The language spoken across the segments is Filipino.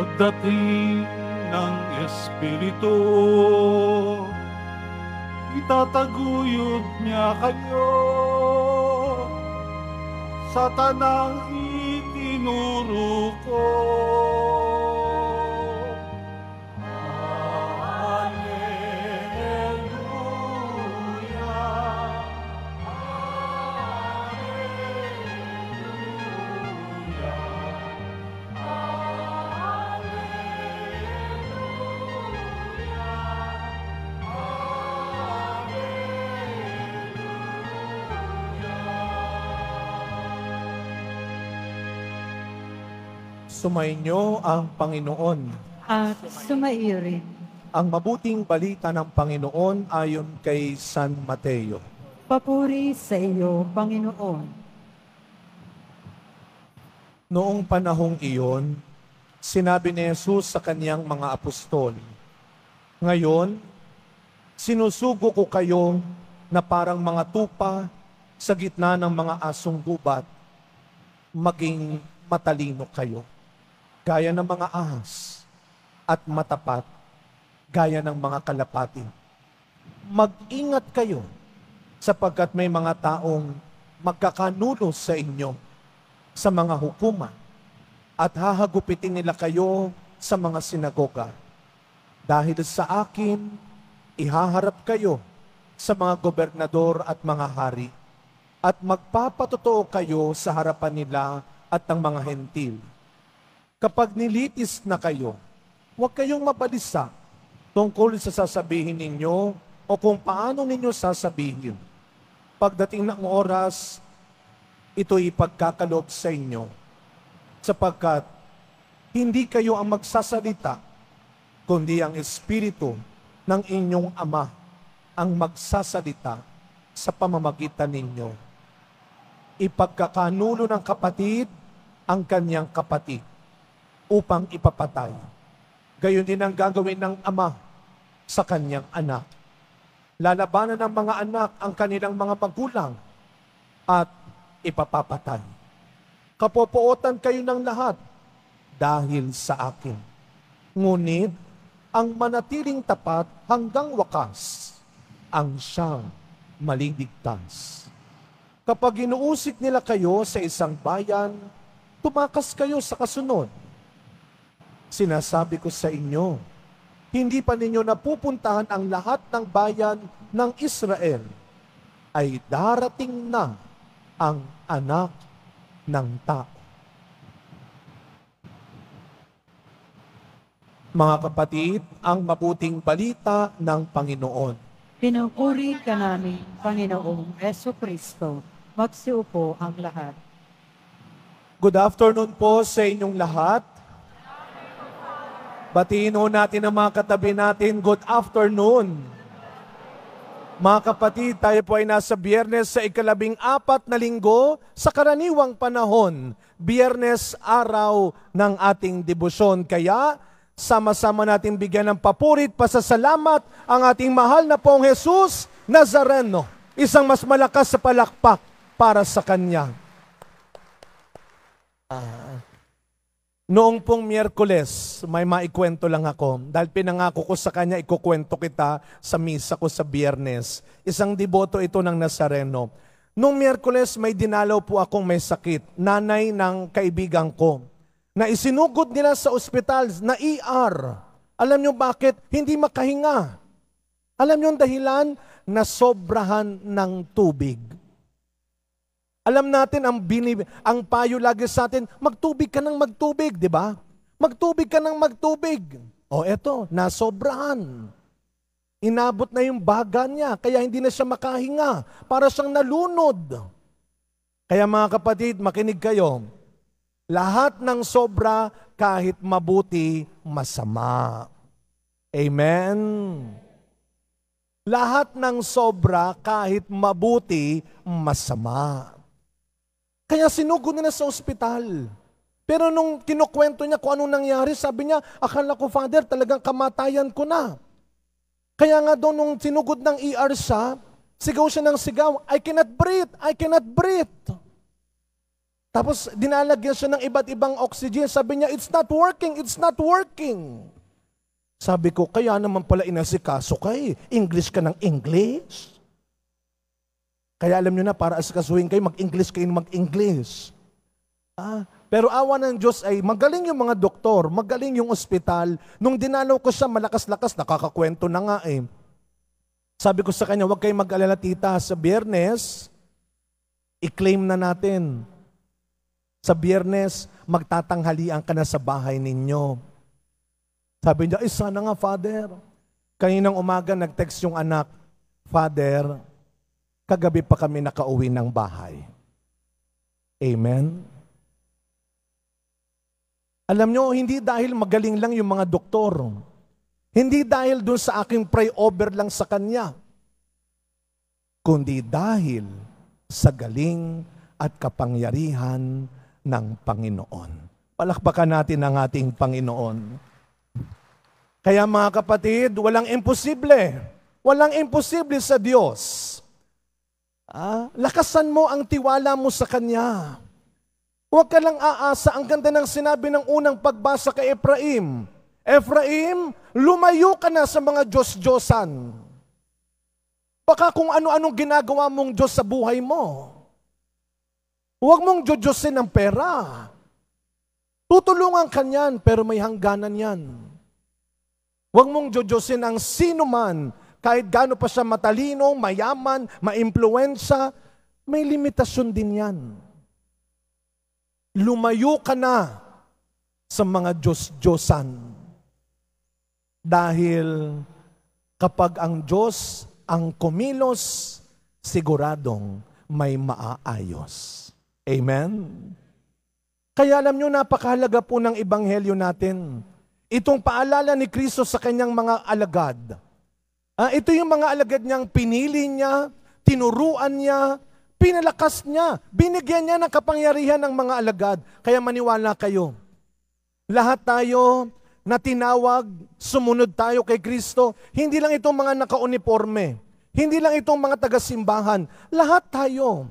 Pagdating ng Espiritu, itataguyod niya kayo sa tanang itinuro ko. Sumainyo ang Panginoon. At sumaiyo rin. Ang mabuting balita ng Panginoon ayon kay San Mateo. Papuri sa iyo, Panginoon. Noong panahong iyon, sinabi ni Jesus sa kaniyang mga apostol, "Ngayon, sinusugo ko kayo na parang mga tupa sa gitna ng mga asong gubat. Maging matalino kayo, gaya ng mga ahas, at matapat, gaya ng mga kalapati. Mag-ingat kayo, sapagkat may mga taong magkakanulos sa inyo sa mga hukuma, at hahagupitin nila kayo sa mga sinagoga. Dahil sa akin, ihaharap kayo sa mga gobernador at mga hari, at magpapatotoo kayo sa harapan nila at ng mga hentil. Kapag nilitis na kayo, huwag kayong mabalisa tungkol sa sasabihin ninyo o kung paano ninyo sasabihin. Pagdating ng oras, ito'y pagkakalob sa inyo, sapagkat hindi kayo ang magsasalita, kundi ang Espiritu ng inyong Ama ang magsasalita sa pamamagitan ninyo. Ipagkakanulo ng kapatid ang kanyang kapatid upang ipapatay. Gayon din ang gagawin ng ama sa kanyang anak. Lalabanan ng mga anak ang kanilang mga magulang at ipapapatay. Kapopootan kayo ng lahat dahil sa akin. Ngunit ang manatiling tapat hanggang wakas ang siyang maliligtas. Kapag inuusik nila kayo sa isang bayan, tumakas kayo sa kasunod. Sinasabi ko sa inyo, hindi pa ninyo napupuntahan ang lahat ng bayan ng Israel, ay darating na ang anak ng tao. Mga kapatid, ang mabuting balita ng Panginoon. Pinupuri ka namin, Panginoong Jesucristo. Magsiupo ang lahat. Good afternoon po sa inyong lahat. Batiin ho natin ang mga katabi natin, good afternoon. Mga kapatid, tayo po ay nasa Biyernes sa ika-14 na linggo sa karaniwang panahon. Biyernes, araw ng ating debosyon. Kaya, sama-sama natin bigyan ng papurit, pasasalamat ang ating mahal na pong Jesus Nazareno. Isang mas malakas sa palakpak para sa Kanya. Noong pong Miyerkules, may maikwento lang ako. Dahil pinangako ko sa kanya, ikukwento kita sa misa ko sa Biyernes. Isang deboto ito ng Nazareno. Noong Miyerkules, may dinalaw po akong may sakit. Nanay ng kaibigan ko. Na isinugod nila sa ospital na ER. Alam nyo bakit? Hindi makahinga. Alam nyo ang dahilan? Nasobrahan ng tubig. Alam natin, ang payo lagi sa atin, magtubig ka ng magtubig, di ba? Magtubig ka ng magtubig. O eto, nasobrahan. Inabot na yung baga niya, kaya hindi na siya makahinga. Para siyang nalunod. Kaya mga kapatid, makinig kayo. Lahat ng sobra, kahit mabuti, masama. Amen? Lahat ng sobra, kahit mabuti, masama. Kaya sinugod nila sa ospital. Pero nung kinukwento niya kung anong nangyari, sabi niya, akala ko, Father, talagang kamatayan ko na. Kaya nga doon nung sinugod ng ER siya, sigaw siya ng sigaw, I cannot breathe, I cannot breathe. Tapos dinalagyan siya ng iba't ibang oxygen. Sabi niya, it's not working, it's not working. Sabi ko, kaya naman pala inasikaso ka eh. English ka ng English. Kaya alam niyo na, para asikasuhin kayo, mag-English kayo mag-English. Pero awa ng Diyos ay magaling yung mga doktor, magaling yung ospital. Nung dinalaw ko siya, malakas-lakas, nakakakwento na nga eh. Sabi ko sa kanya, huwag kayong mag-alala tita, sa Biyernes, i-claim na natin. Sa Biyernes, magtatanghalian ka na sa bahay ninyo. Sabi niya, sana nga, Father. Kaninang umaga, nag-text yung anak, Father, kagabi pa kami nakauwi ng bahay. Amen? Alam nyo, hindi dahil magaling lang yung mga doktor. Hindi dahil dun sa aking pray over lang sa kanya. Kundi dahil sa galing at kapangyarihan ng Panginoon. Palakpakan natin ang ating Panginoon. Kaya mga kapatid, walang imposible. Walang imposible sa Diyos. Lakasan mo ang tiwala mo sa Kanya. Huwag ka lang aasa. Ang ganda ng sinabi ng unang pagbasa kay Ephraim. Ephraim, lumayo ka na sa mga Diyos-Diyosan. Baka kung ano-anong ginagawa mong Diyos sa buhay mo. Huwag mong Diyos-Diyosin ang pera. Tutulungan ka niyan, pero may hangganan yan. Huwag mong Diyos-Diyosin ang sino man, kahit gaano pa siya matalino, mayaman, maimpluwensya, may limitasyon din yan. Lumayo ka na sa mga Diyos-Diyosan. Dahil kapag ang Diyos ang kumilos, siguradong may maaayos. Amen? Kaya alam nyo, napakahalaga po ng ebanghelyo natin. Itong paalala ni Kristo sa kanyang mga alagad. Ito yung mga alagad niyang pinili niya, tinuruan niya, pinalakas niya, binigyan niya ng kapangyarihan ng mga alagad. Kaya maniwala kayo. Lahat tayo na tinawag, sumunod tayo kay Kristo, hindi lang itong mga naka-uniforme, hindi lang itong mga taga-simbahan, lahat tayo.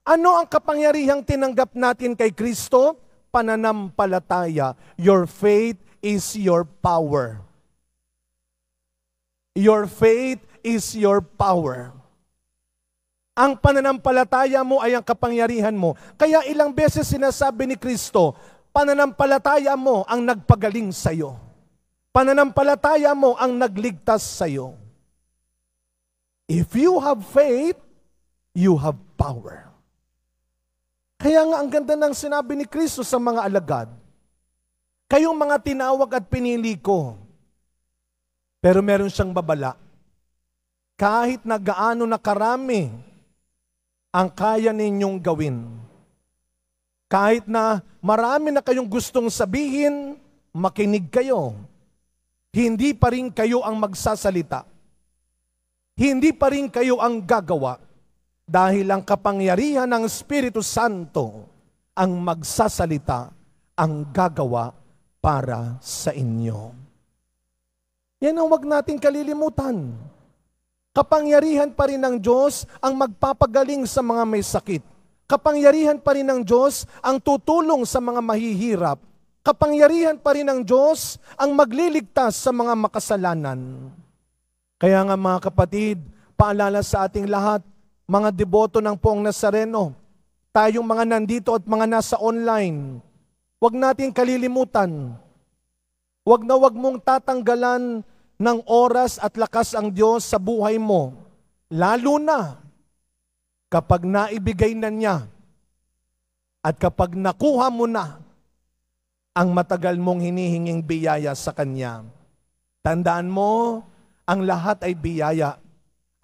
Ano ang kapangyarihang tinanggap natin kay Kristo? Pananampalataya. Your faith is your power. Your faith is your power. Ang pananampalataya mo ay ang kapangyarihan mo. Kaya ilang beses sinasabi ni Kristo, pananampalataya mo ang nagpagaling sa'yo. Pananampalataya mo ang nagligtas sa'yo. If you have faith, you have power. Kaya nga ang ganda ng sinabi ni Kristo sa mga alagad, kayong mga tinawag at pinili ko, pero meron siyang babala. Kahit na gaano na karami ang kaya ninyong gawin, kahit na marami na kayong gustong sabihin, makinig kayo. Hindi pa rin kayo ang magsasalita. Hindi pa rin kayo ang gagawa. Dahil ang kapangyarihan ng Espiritu Santo ang magsasalita, ang gagawa para sa inyo. Yan ang wag nating kalilimutan. Kapangyarihan pa rin ng Diyos ang magpapagaling sa mga may sakit. Kapangyarihan pa rin ng Diyos ang tutulong sa mga mahihirap. Kapangyarihan pa rin ng Diyos ang magliligtas sa mga makasalanan. Kaya nga mga kapatid, paalala sa ating lahat, mga deboto ng Poong Nazareno, tayong mga nandito at mga nasa online, huwag natin kalilimutan. Huwag mong tatanggalan ng oras at lakas ang Diyos sa buhay mo. Lalo na kapag naibigay na niya at kapag nakuha mo na ang matagal mong hinihinging biyaya sa Kanya. Tandaan mo, ang lahat ay biyaya.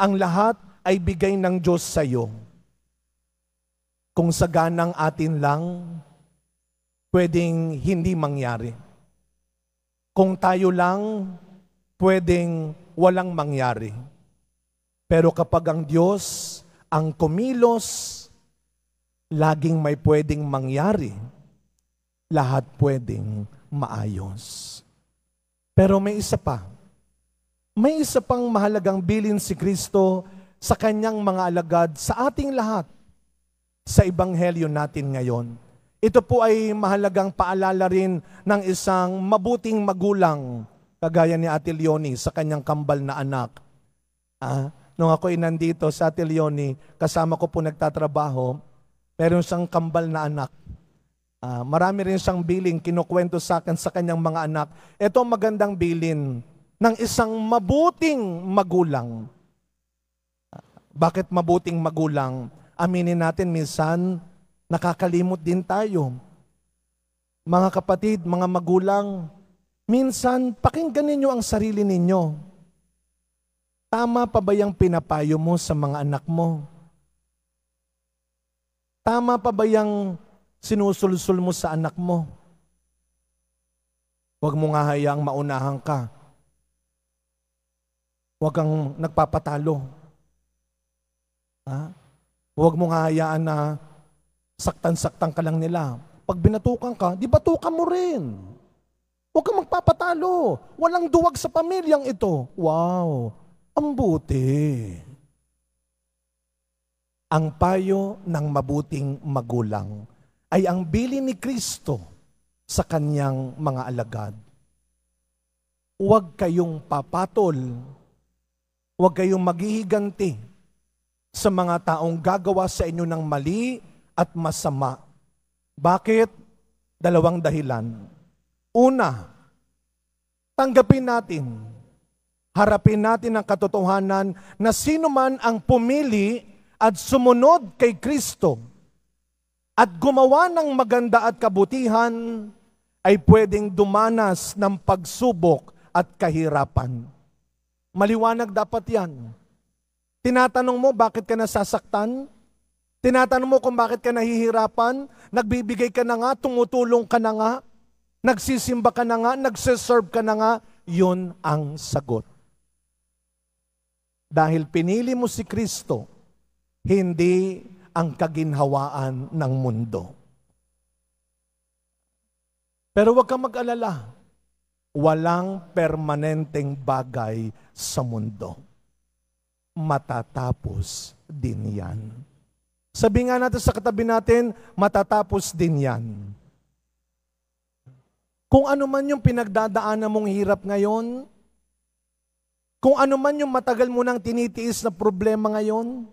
Ang lahat ay bigay ng Diyos sa iyo. Kung saganang atin lang, pwedeng hindi mangyari. Kung tayo lang, pwedeng walang mangyari. Pero kapag ang Diyos ang kumilos, laging may pwedeng mangyari. Lahat pwedeng maayos. Pero may isa pa. May isa pang mahalagang bilin si Kristo sa kanyang mga alagad, sa ating lahat, sa ebanghelyo natin ngayon. Ito po ay mahalagang paalala rin ng isang mabuting magulang, kagaya ni Ate Leonie sa kanyang kambal na anak. Nung ako'y nandito sa Ate Leonie, kasama ko po nagtatrabaho, meron siyang kambal na anak. Marami rin siyang bilin, kinukwento sa akin sa kanyang mga anak. Ito ang magandang bilin ng isang mabuting magulang. Bakit mabuting magulang? Aminin natin, minsan nakakalimot din tayo. Mga kapatid, mga magulang, minsan pakinggan ninyo ang sarili ninyo. Tama pa ba yung pinapayo mo sa mga anak mo? Tama pa ba yung sinusulsul mo sa anak mo? Huwag mo nga hayaang maunahan ka. Huwag kang nagpapatalo. Huwag mo nga hayaan na saktan-saktan ka lang nila. Pag binatukan ka, di batukan mo rin. Huwag kang magpapatalo. Walang duwag sa pamilyang ito. Wow, ang buti. Ang payo ng mabuting magulang ay ang bilin ni Kristo sa kanyang mga alagad. Huwag kayong papatol. Huwag kayong maghihiganti sa mga taong gagawa sa inyo ng mali at masama. Bakit? Dalawang dahilan. Una, tanggapin natin, harapin natin ang katotohanan na sino man ang pumili at sumunod kay Kristo at gumawa ng maganda at kabutihan ay pwedeng dumanas ng pagsubok at kahirapan. Maliwanag dapat yan. Tinatanong mo bakit ka nasasaktan? Tinatanong mo kung bakit ka nahihirapan? Nagbibigay ka na nga, tumutulong ka na nga, nagsisimba ka na nga, nagsiserve ka na nga, yun ang sagot. Dahil pinili mo si Kristo, hindi ang kaginhawaan ng mundo. Pero huwag kang mag-alala, walang permanenteng bagay sa mundo. Matatapos din yan. Sabi nga natin sa katabi natin, matatapos din yan. Kung ano man yung pinagdadaanan mong hirap ngayon, kung ano man yung matagal mo nang tinitiis na problema ngayon,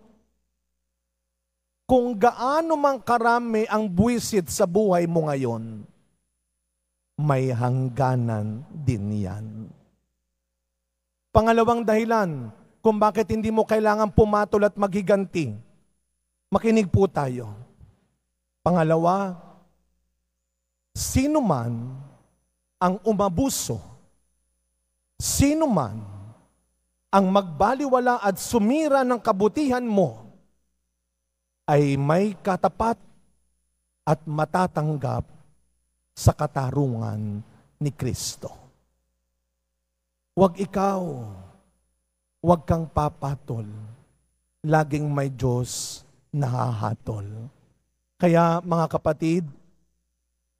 kung gaano mang karami ang buwisit sa buhay mo ngayon, may hangganan din yan. Pangalawang dahilan, kung bakit hindi mo kailangan pumatol at maghiganti. Makinig po tayo. Pangalawa, sino man ang umabuso, sino man ang magbaliwala at sumira ng kabutihan mo, ay may katapat at matatanggap sa katarungan ni Kristo. Huwag ikaw, huwag kang papatol. Laging may Diyos nahahatol. Kaya mga kapatid,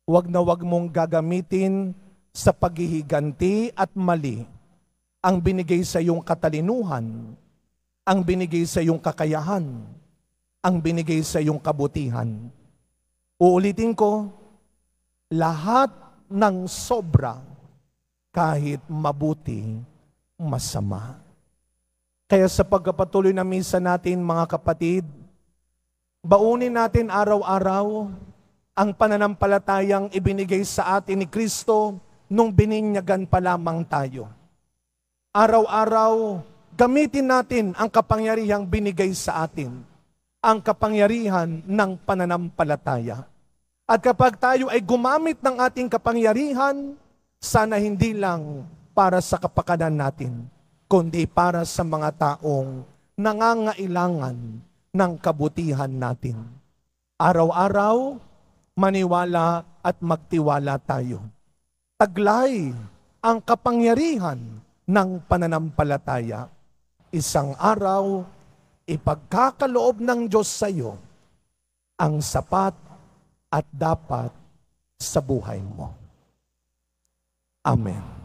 huwag na huwag mong gagamitin sa paghihiganti at mali ang binigay sa iyong katalinuhan, ang binigay sa iyong kakayahan, ang binigay sa iyong kabutihan. Uulitin ko, lahat ng sobra, kahit mabuti, masama. Kaya sa pagpapatuloy na misa natin, mga kapatid, baunin natin araw-araw ang pananampalatayang ibinigay sa atin ni Kristo nung bininyagan pa lamang tayo. Araw-araw, gamitin natin ang kapangyarihang binigay sa atin, ang kapangyarihan ng pananampalataya. At kapag tayo ay gumamit ng ating kapangyarihan, sana hindi lang para sa kapakanan natin, kundi para sa mga taong nangangailangan ng kabutihan natin. Araw-araw, maniwala at magtiwala tayo. Taglay ang kapangyarihan ng pananampalataya. Isang araw, ipagkakaloob ng Diyos sa iyo ang sapat at dapat sa buhay mo. Amen.